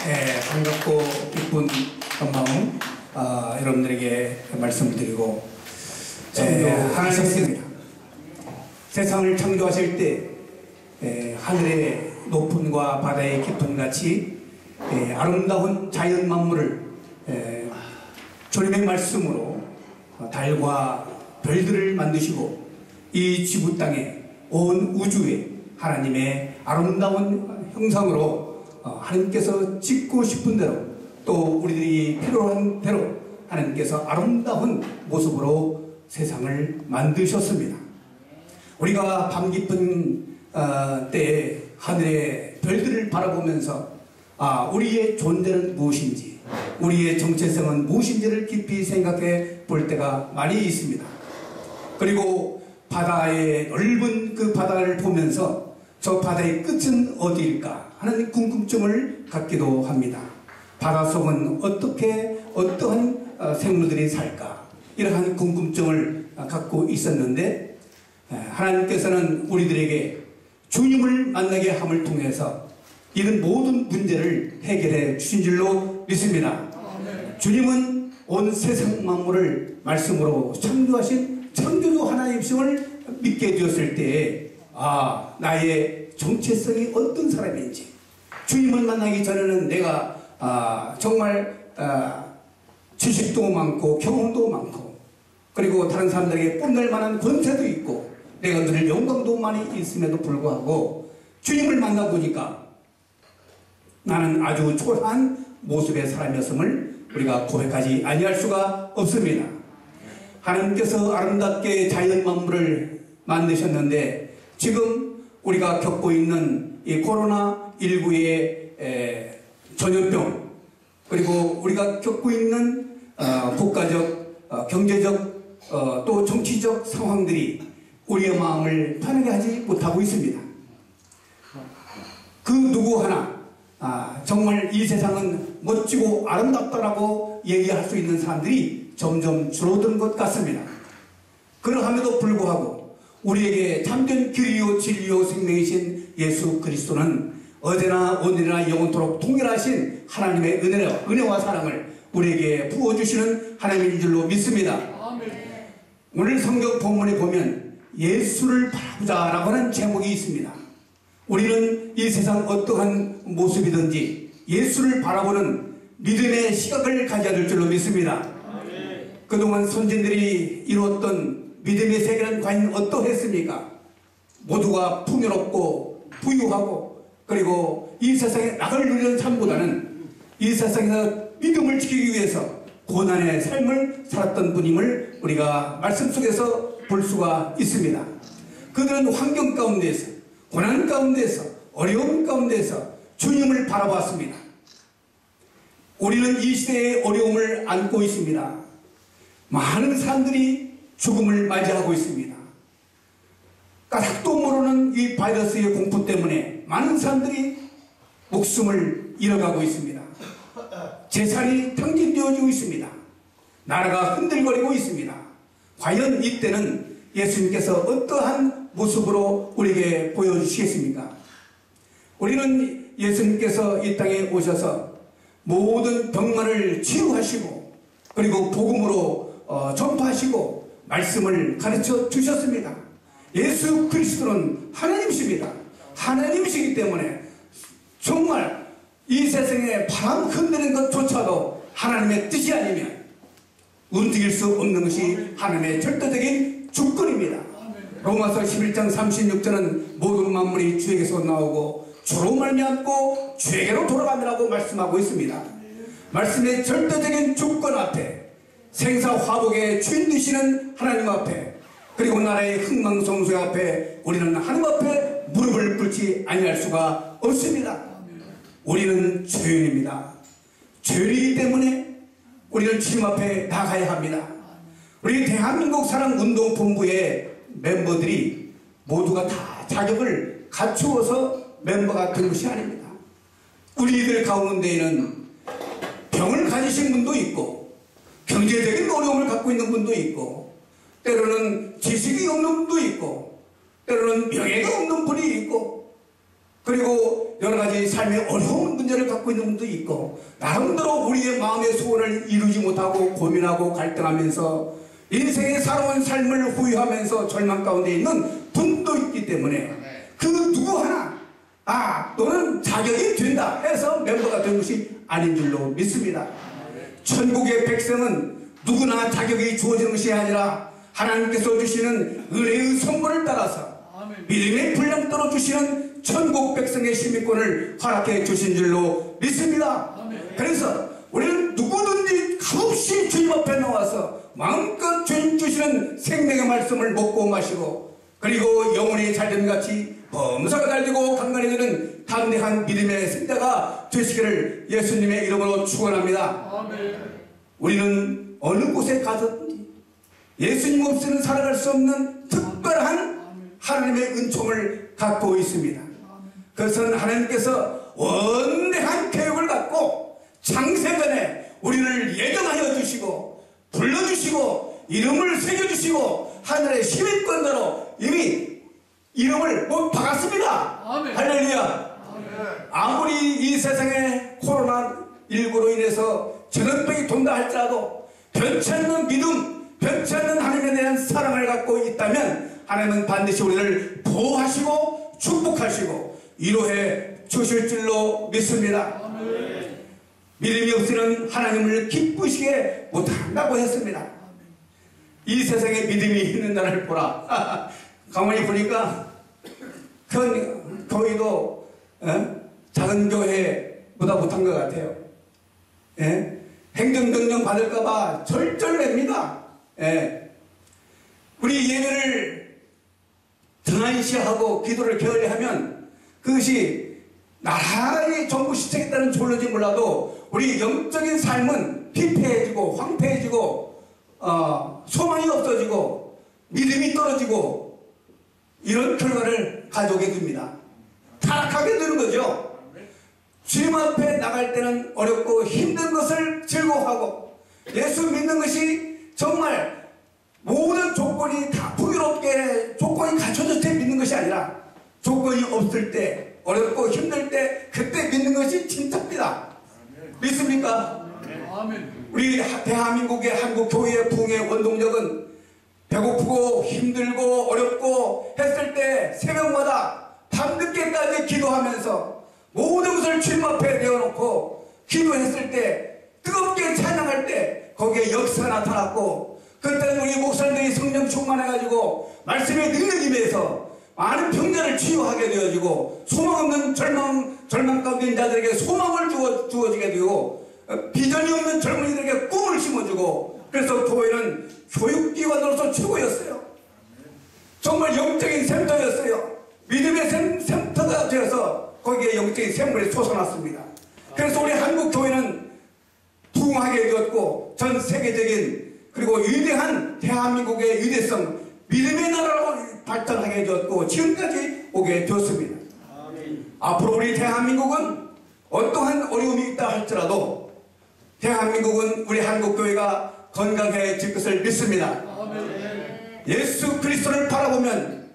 반갑고 기쁜 마음 여러분들에게 말씀을 드리고 하나님께서 세상을 창조하실 때 하늘의 높음과 바다의 깊음 같이 아름다운 자연 만물을 주님의 말씀으로 달과 별들을 만드시고 이 지구 땅에 온 우주에 하나님의 아름다운 형상으로 하나님께서 짓고 싶은 대로 또 우리들이 필요한 대로 하나님께서 아름다운 모습으로 세상을 만드셨습니다. 우리가 밤 깊은 때에 하늘의 별들을 바라보면서 우리의 존재는 무엇인지, 우리의 정체성은 무엇인지를 깊이 생각해 볼 때가 많이 있습니다. 그리고 바다의 넓은 그 바다를 보면서 저 바다의 끝은 어디일까 하는 궁금증을 갖기도 합니다. 바다 속은 어떠한 생물들이 살까, 이러한 궁금증을 갖고 있었는데 하나님께서는 우리들에게 주님을 만나게 함을 통해서 이런 모든 문제를 해결해 주신 줄로 믿습니다. 주님은 온 세상 만물을 말씀으로 창조하신 창조주 하나님이심을 믿게 되었을 때에 나의 정체성이 어떤 사람인지, 주님을 만나기 전에는 내가 정말 지식도 많고 경험도 많고 그리고 다른 사람들에게 뽐낼 만한 권세도 있고 내가 누릴 영광도 많이 있음에도 불구하고 주님을 만나보니까 나는 아주 초라한 모습의 사람이었음을 우리가 고백하지 아니할 수가 없습니다. 하나님께서 아름답게 자연 만물을 만드셨는데 지금 우리가 겪고 있는 이 코로나19의 전염병, 그리고 우리가 겪고 있는 국가적, 경제적, 또 정치적 상황들이 우리의 마음을 편하게 하지 못하고 있습니다. 그 누구 하나 정말 이 세상은 멋지고 아름답다라고 얘기할 수 있는 사람들이 점점 줄어드는 것 같습니다. 그러함에도 불구하고 우리에게 참된 길이요 진리요 생명이신 예수 그리스도는 어제나 오늘이나 영원토록 동일하신 하나님의 은혜와 사랑을 우리에게 부어주시는 하나님인 줄로 믿습니다. 오늘 성경 본문에 보면 예수를 바라보자라고 하는 제목이 있습니다. 우리는 이 세상 어떠한 모습이든지 예수를 바라보는 믿음의 시각을 가져야 될 줄로 믿습니다. 그동안 선진들이 이루었던 믿음의 세계는 과연 어떠했습니까? 모두가 풍요롭고 부유하고 그리고 이 세상에 낙을 누리는 삶보다는 이 세상에서 믿음을 지키기 위해서 고난의 삶을 살았던 분임을 우리가 말씀 속에서 볼 수가 있습니다. 그들은 환경 가운데에서, 고난 가운데에서, 어려움 가운데에서 주님을 바라봤습니다. 우리는 이 시대의 어려움을 안고 있습니다. 많은 사람들이 죽음을 맞이하고 있습니다. 까닭도 모르는 이 바이러스의 공포 때문에 많은 사람들이 목숨을 잃어가고 있습니다. 재산이 탕진되어지고 있습니다. 나라가 흔들거리고 있습니다. 과연 이때는 예수님께서 어떠한 모습으로 우리에게 보여주시겠습니까? 우리는 예수님께서 이 땅에 오셔서 모든 병만을 치유하시고 그리고 복음으로 전파하시고 말씀을 가르쳐 주셨습니다. 예수 그리스도는 하나님이십니다. 하나님이시기 때문에 정말 이 세상에 바람 흔드는 것조차도 하나님의 뜻이 아니면 움직일 수 없는 것이 하나님의 절대적인 주권입니다. 로마서 11장 36절은 모든 만물이 주에게서 나오고 주로 말미암고 주에게로 돌아가느라고 말씀하고 있습니다. 말씀의 절대적인 주권 앞에, 생사화복의 주인 되시는 하나님 앞에, 그리고 나라의 흥망성쇠 앞에 우리는 하나님 앞에 무릎을 꿇지 아니할 수가 없습니다. 우리는 죄인입니다. 죄인이기 때문에 우리는 주님 앞에 나가야 합니다. 우리 대한민국 사랑운동본부의 멤버들이 모두가 다 자격을 갖추어서 멤버가 된 것이 아닙니다. 우리들 가운데에는 병을 가지신 분도 있고 경제적인 어려움을 갖고 있는 분도 있고 때로는 지식이 없는 분도 있고 때로는 명예가 없는 분이 있고 그리고 여러 가지 삶의 어려운 문제를 갖고 있는 분도 있고, 나름대로 우리의 마음의 소원을 이루지 못하고 고민하고 갈등하면서 인생의 살아온 삶을 후회하면서 절망 가운데 있는 분도 있기 때문에 그 누구 하나 너는 자격이 된다 해서 멤버가 된 것이 아닌 줄로 믿습니다. 천국의 백성은 누구나 자격이 주어지는 것이 아니라 하나님께서 주시는 은혜의 선물을 따라서 믿음의 분량대로 주시는 천국 백성의 시민권을 허락해 주신 줄로 믿습니다. 그래서 우리는 누구든지 값없이 주님 앞에 나와서 마음껏 주님 주시는 생명의 말씀을 먹고 마시고, 그리고 영혼이 잘됨 같이 범사가 잘되고 강건해지는 담대한 믿음의 승자가 되시기를 예수님의 이름으로 축원합니다. 우리는 어느 곳에 가서든지 예수님 없이는 살아갈 수 없는 특별한 하나님의 은총을 갖고 있습니다. 그것은 하나님께서 원대한 계획을 갖고 창세전에 우리를 예정하여 주시고 불러주시고 이름을 새겨주시고 하늘의 시민권자로 이미 이름을 못 박았습니다. 할렐루야. 아무리 이 세상에 코로나19로 인해서 전염병이 돈다 할지라도 변치 않는 믿음, 변치 않는 하나님에 대한 사랑을 갖고 있다면 하나님은 반드시 우리를 보호하시고 축복하시고 위로해 주실 줄로 믿습니다. 믿음이 없이는 하나님을 기쁘시게 못한다고 했습니다. 이 세상에 믿음이 있는 나를 보라. 가만히 보니까 큰 교회도 작은 교회보다 못한 것 같아요. 행정명령 받을까봐 절절맵니다. 우리 예배를 등한시하고 기도를 게을리하면 그것이 나라의 정부 시책에 졸는지 몰라도 우리 영적인 삶은 피폐해지고 황폐해지고 소망이 없어지고 믿음이 떨어지고 이런 결과를 가져오게 됩니다. 타락하게 되는 거죠. 주님 앞에 나갈 때는 어렵고 힘든 것을 즐거워하고 예수 믿는 것이 정말 모든 조건이 다 풍요롭게 조건이 갖춰졌을 때 믿는 것이 아니라 조건이 없을 때 어렵고 힘들 때 그때 믿는 것이 진짜입니다. 믿습니까? 우리 대한민국의 한국교회의 부흥의 원동력은 배고프고 힘들고 어렵고 했을 때 새벽마다 밤늦게까지 기도하면서 모든 것을 주님 앞에 내어놓고 기도했을 때 뜨겁게 찬양할 때 거기에 역사가 나타났고, 그때는 우리 목사님들이 성령 충만해가지고 말씀의 능력이 임해서 많은 병자를 치유하게 되어지고 소망 없는 절망 가운데 있는 자들에게 소망을 주어지게 되고 비전이 없는 젊은이들에게 꿈을 심어주고, 그래서 교회는 교육기관으로서 최고였어요. 정말 영적인 센터였어요. 믿음의 센터가 되어서 거기에 영적인 샘물이 솟아났습니다. 그래서 우리 한국교회는 부흥하게 되었고 전 세계적인 그리고 위대한 대한민국의 위대성, 믿음의 나라로 발전하게 되었고 지금까지 오게 되었습니다. 앞으로 우리 대한민국은 어떠한 어려움이 있다 할지라도 대한민국은 우리 한국교회가 건강해질 것을 믿습니다. 예수 그리스도를 바라보면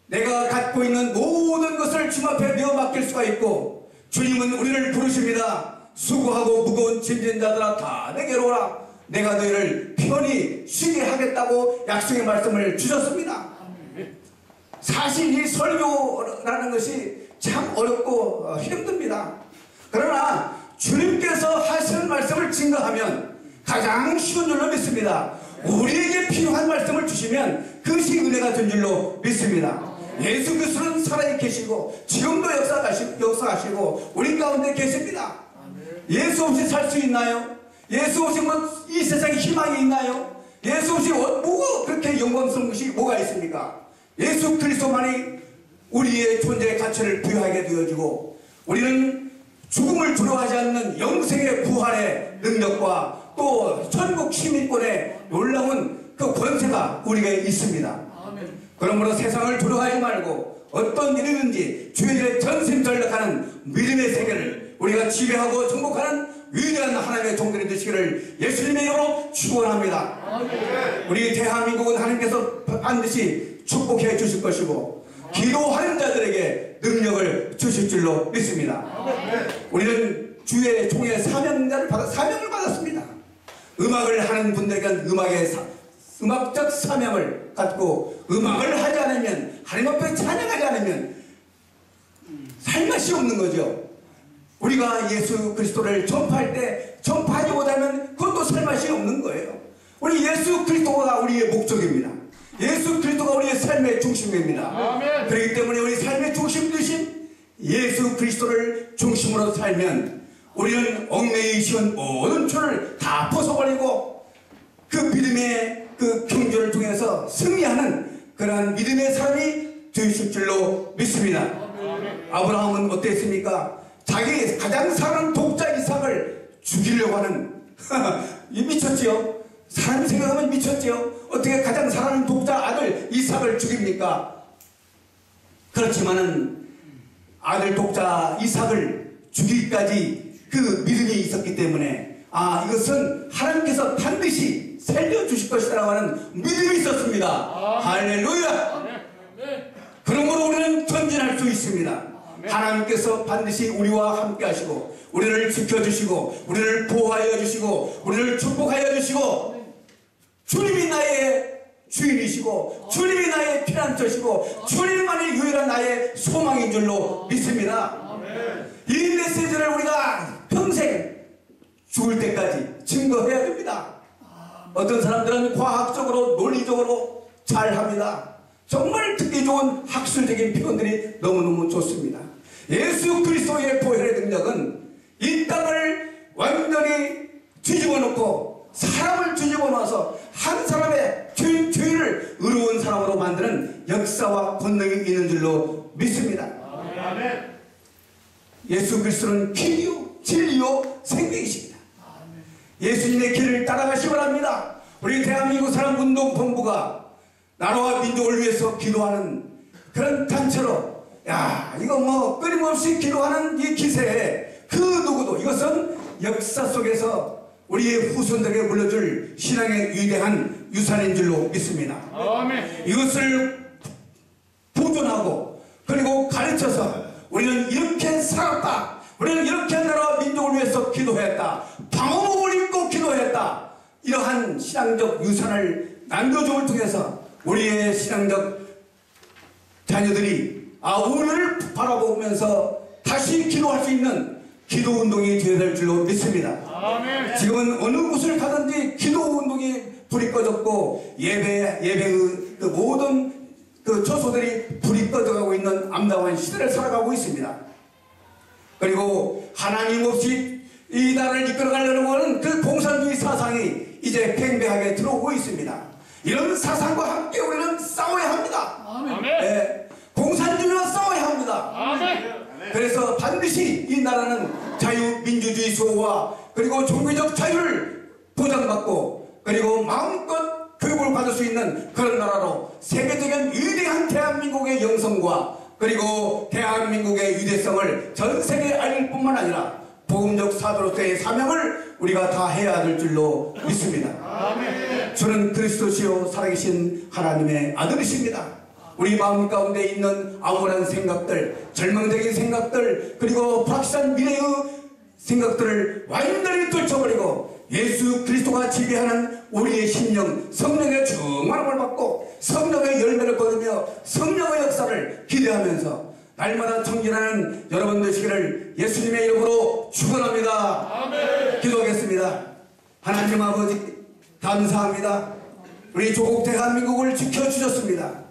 내가 갖고 있는 모든 것을 주님 앞에 내어 맡길 수가 있고, 주님은 우리를 부르십니다. 수고하고 무거운 짐진 자들아 다 내게로 오라. 내가 너희를 편히 쉬게 하겠다고 약속의 말씀을 주셨습니다. 사실 이 설교라는 것이 참 어렵고 힘듭니다. 그러나 주님께서 하시는 말씀을 증거하면 가장 쉬운 줄로 믿습니다. 우리에게 필요한 말씀을 주시면 그것이 은혜가 된 줄로 믿습니다. 예수 그리스도는 살아계시고 지금도 역사하시고 우리 가운데 계십니다. 예수 없이 살 수 있나요? 예수 없이 이 세상에 희망이 있나요? 예수 없이 뭐가 그렇게 영광스러운 것이 뭐가 있습니까? 예수 그리스도만이 우리의 존재의 가치를 부여하게 되어지고 우리는 죽음을 두려워하지 않는 영생의 부활의 능력과 또 천국 시민권의 놀라운 그 권세가 우리에게 있습니다. 그러므로 세상을 두려워하지 말고 어떤 일이든지 주의 전심전력하는 믿음의 세계를 우리가 지배하고 정복하는 위대한 하나님의 종들이 되시기를 예수님의 이름으로 축원합니다. 우리 대한민국은 하나님께서 반드시 축복해 주실 것이고 기도하는 자들에게 능력을 주실 줄로 믿습니다. 우리는 주의 종의 사명을 받았습니다. 음악을 하는 분들에게는 음악적 사명을 갖고 음악을 하지 않으면, 하나님 앞에 찬양하지 않으면 살맛이 없는 거죠. 우리가 예수 그리스도를 전파할 때 전파하지 못하면 그것도 살맛이 없는 거예요. 우리 예수 그리스도가 우리의 목적입니다. 예수 그리스도가 우리의 삶의 중심입니다. 아멘. 그렇기 때문에 우리 삶의 중심 되신 예수 그리스도를 중심으로 살면 우리는 얽매이신 모든 줄을 다 벗어버리고 그 믿음의 그 경주를 통해서 승리하는 그러한 믿음의 사람이 되실 줄로 믿습니다. 아브라함은 어땠습니까? 자기 가장 사랑하는 독자 이삭을 죽이려고 하는 미쳤지요? 사람 생각하면 미쳤지요? 어떻게 가장 사랑하는 독자 아들 이삭을 죽입니까? 그렇지만은 아들 독자 이삭을 죽이기까지 그 믿음이 있었기 때문에 이것은 하나님께서 반드시 살려주실 것이라고 하는 믿음이 있었습니다. 할렐루야! 그러므로 우리는 전진할 수 있습니다. 하나님께서 반드시 우리와 함께 하시고 우리를 지켜주시고 우리를 보호하여 주시고 우리를 축복하여 주시고 주님이 나의 주인이시고 주님이 나의 피난처시고 주님만이 유일한 나의 소망인 줄로 믿습니다. 이 메시지를 우리가 평생 죽을 때까지 증거해야 됩니다. 어떤 사람들은 과학적으로 논리적으로 잘합니다. 정말 듣기 좋은 학술적인 표현들이 너무너무 좋습니다. 예수 그리스도의 보혈의 능력은 이 땅을 완전히 뒤집어 놓고 사람을 뒤집어 놔서 한 사람의 죄를 의로운 사람으로 만드는 역사와 권능이 있는 줄로 믿습니다. 아멘. 예수 그리스도는 길이요 진리요 생명이십니다. 예수님의 길을 따라가시 바랍니다. 우리 대한민국 사랑운동본부가 나라와 민족을 위해서 기도하는 그런 단체로 이거 뭐 끊임없이 기도하는 이 기세에 그 누구도 이것은 역사 속에서 우리의 후손들에게 물려줄 신앙의 위대한 유산인 줄로 믿습니다. 아멘. 이것을 보존하고 그리고 가르쳐서 우리는 이렇게 살았다. 우리는 이렇게 나라와 민족을 위해서 기도했다. 방어복을 입고 기도했다. 이러한 신앙적 유산을 남겨줌을 통해서 우리의 신앙적 자녀들이 오늘을 바라보면서 다시 기도할 수 있는 기도운동이 되어야 될 줄로 믿습니다. 아멘. 지금은 어느 곳을 가든지 기도운동이 불이 꺼졌고 예배의 그 모든 그 처소들이 불이 꺼져가고 있는 암담한 시대를 살아가고 있습니다. 그리고 하나님 없이 이 나라를 이끌어가려는 것은 그 공산주의 사상이 이제 팽배하게 들어오고 있습니다. 이런 사상과 함께 우리는 싸워야 합니다. 아멘. 네, 공산주의와 싸워야 합니다. 아멘. 그래서 반드시 이 나라는 자유민주주의 수호와 그리고 종교적 자유를 보장받고 그리고 마음껏 교육을 받을 수 있는 그런 나라로 세계적인 위대한 대한민국의 영성과 그리고 대한민국의 위대성을 전 세계에 알릴 뿐만 아니라 복음적 사도로서의 사명을 우리가 다 해야 될 줄로 믿습니다. 아멘. 주는 그리스도시요 살아계신 하나님의 아들이십니다. 우리 마음 가운데 있는 암울한 생각들, 절망적인 생각들, 그리고 불확실한 미래의 생각들을 완전히 떨쳐버리고 예수 그리스도가 지배하는 우리의 심령, 성령의 충만함을 받고 성령의 열매를 거두며 성령의 역사를 기대하면서 날마다 청진하는 여러분 되시기를 예수님의 이름으로 축원합니다. 아멘. 기도하겠습니다. 하나님 아버지 감사합니다. 우리 조국 대한민국을 지켜주셨습니다.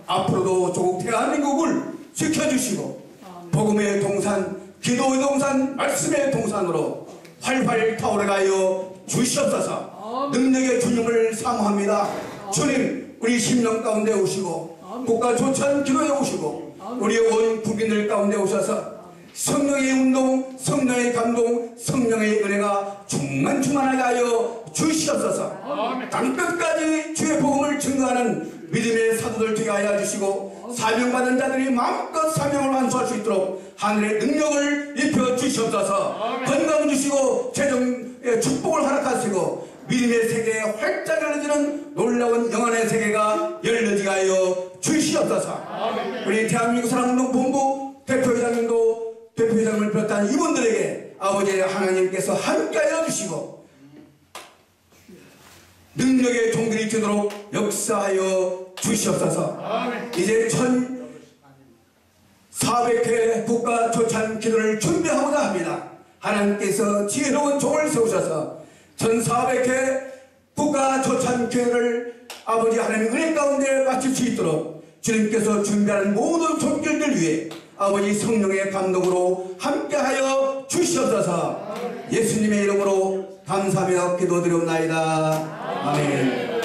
앞으로도 조국 대한민국을 지켜주시고 복음의 동산, 기도의 동산, 말씀의 동산으로 활활 타오르가여 주시옵소서. 능력의 주님을 사모합니다. 주님 우리 심령 가운데 오시고 국가 조찬 기도에 오시고 우리의 온 국민들 가운데 오셔서 성령의 운동, 성령의 감동, 성령의 은혜가 충만하게 하여 주시옵소서. 땅끝까지 주의 복음을 증거하는 믿음의 사도들 되게 하여 주시고 사명받은 자들이 마음껏 사명을 완수할 수 있도록 하늘의 능력을 입혀 주시옵소서. 건강 주시고 재정의 축복을 허락하시고 믿음의 세계에 활짝 열려지는 놀라운 영안의 세계가 열려지게 하여 주시옵소서. 주시옵소서. 우리 대한민국 사랑운동본부 대표회장님을 비롯한 이분들에게 아버지 하나님께서 함께하여 주시고 능력의 종들이 되도록 역사하여 주시옵소서. 이제 1400회 국가 조찬 기도를 준비하고자 합니다. 하나님께서 지혜로운 종을 세우셔서 1400회 국가 조찬 기도를 아버지 하나님의 은혜 가운데 마칠 수 있도록 주님께서 준비하는 모든 손길들 위해 아버지 성령의 감독으로 함께하여 주시옵소서. 예수님의 이름으로 감사하며 기도드리옵나이다. 아멘.